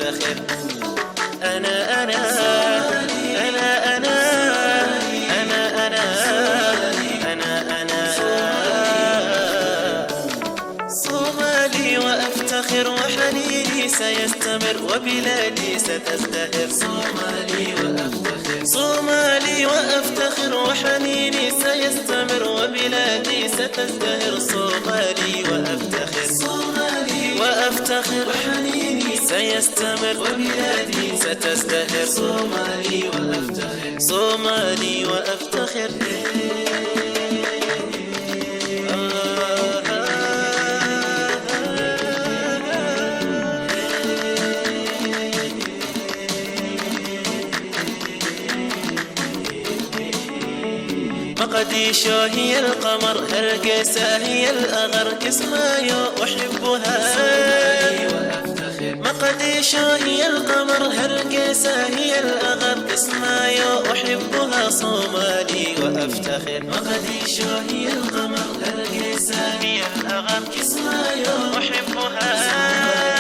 وأفتخر. أنا أنا أنا أنا أنا أنا أنا أنا صومالي وأفتخر، وحنيني سيستمر وبلادي ستزدهر. صومالي وأفتخر، صومالي وأفتخر، وحنيني سيستمر وبلادي ستزدهر. صومالي وأفتخر، صومالي وأفتخر، وحنيني سيستمر وبلادي ستزدهر. صومالي وأفتخر، صومالي وأفتخر. مقديشو هي القمر، هرقسة هي الأغر، كسمايو أحبها. مقديشو هي القمر، هرقسة هي الأغر، كسمايو أحبها. صومالي وأفتخر. مقديشو هي القمر، هرقسة هي الأغر، كسمايو أحبها.